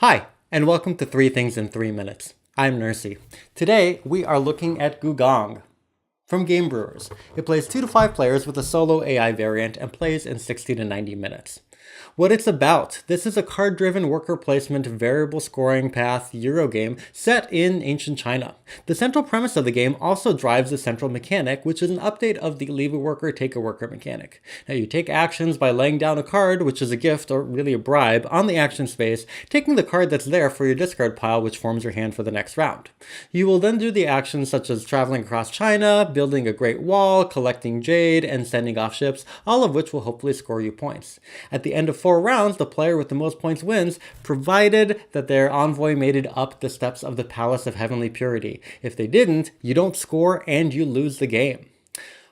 Hi, and welcome to 3 Things in 3 Minutes. I'm Nersi. Today, we are looking at Gùgōng from Game Brewers. It plays 2 to 5 players with a solo AI variant and plays in 60 to 90 minutes. What it's about: this is a card-driven worker placement variable scoring path Eurogame set in ancient China. The central premise of the game also drives the central mechanic, which is an update of the leave a worker, take a worker mechanic. Now you take actions by laying down a card, which is a gift or really a bribe, on the action space, taking the card that's there for your discard pile, which forms your hand for the next round. You will then do the actions such as traveling across China, building a great wall, collecting jade, and sending off ships, all of which will hopefully score you points. At the end of 4 rounds, the player with the most points wins, provided that their envoy made it up the steps of the Palace of Heavenly Purity. If they didn't, you don't score and you lose the game.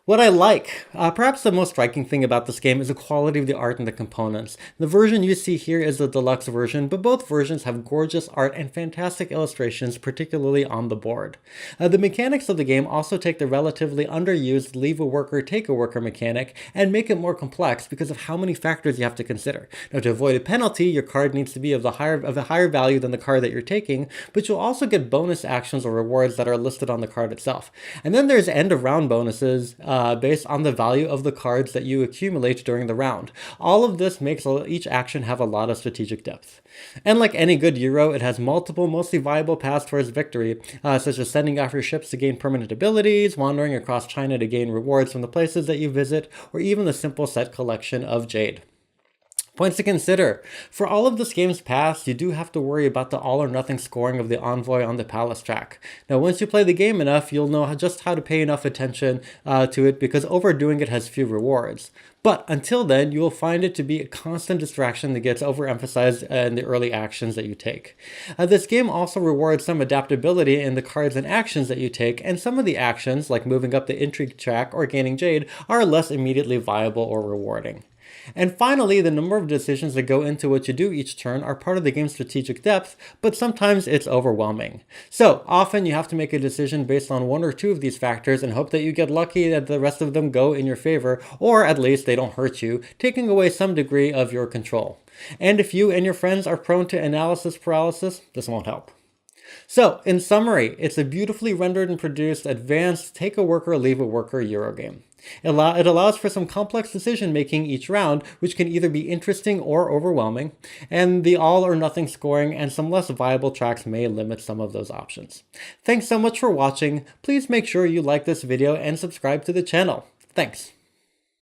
What I like, perhaps the most striking thing about this game is the quality of the art and the components. The version you see here is the deluxe version, but both versions have gorgeous art and fantastic illustrations, particularly on the board. The mechanics of the game also take the relatively underused leave a worker, take a worker mechanic and make it more complex because of how many factors you have to consider. Now, to avoid a penalty, your card needs to be of a higher value than the card that you're taking, but you'll also get bonus actions or rewards that are listed on the card itself. And then there's end of round bonuses, based on the value of the cards that you accumulate during the round. All of this makes each action have a lot of strategic depth. And like any good Euro, it has multiple, mostly viable paths towards victory, such as sending off your ships to gain permanent abilities, wandering across China to gain rewards from the places that you visit, or even the simple set collection of jade. Points to consider: for all of this game's paths, you do have to worry about the all-or-nothing scoring of the envoy on the palace track. Now, once you play the game enough, you'll know just how to pay enough attention to it, because overdoing it has few rewards. But until then, you will find it to be a constant distraction that gets overemphasized in the early actions that you take. This game also rewards some adaptability in the cards and actions that you take, and some of the actions, like moving up the intrigue track or gaining jade, are less immediately viable or rewarding. And finally, the number of decisions that go into what you do each turn are part of the game's strategic depth, but sometimes it's overwhelming. So often you have to make a decision based on 1 or 2 of these factors and hope that you get lucky that the rest of them go in your favor, or at least they don't hurt you, taking away some degree of your control. And if you and your friends are prone to analysis paralysis, this won't help. So, in summary, it's a beautifully rendered and produced advanced take a worker, leave a worker Eurogame. It allows for some complex decision making each round, which can either be interesting or overwhelming, and the all or nothing scoring and some less viable tracks may limit some of those options. Thanks so much for watching. Please make sure you like this video and subscribe to the channel. Thanks.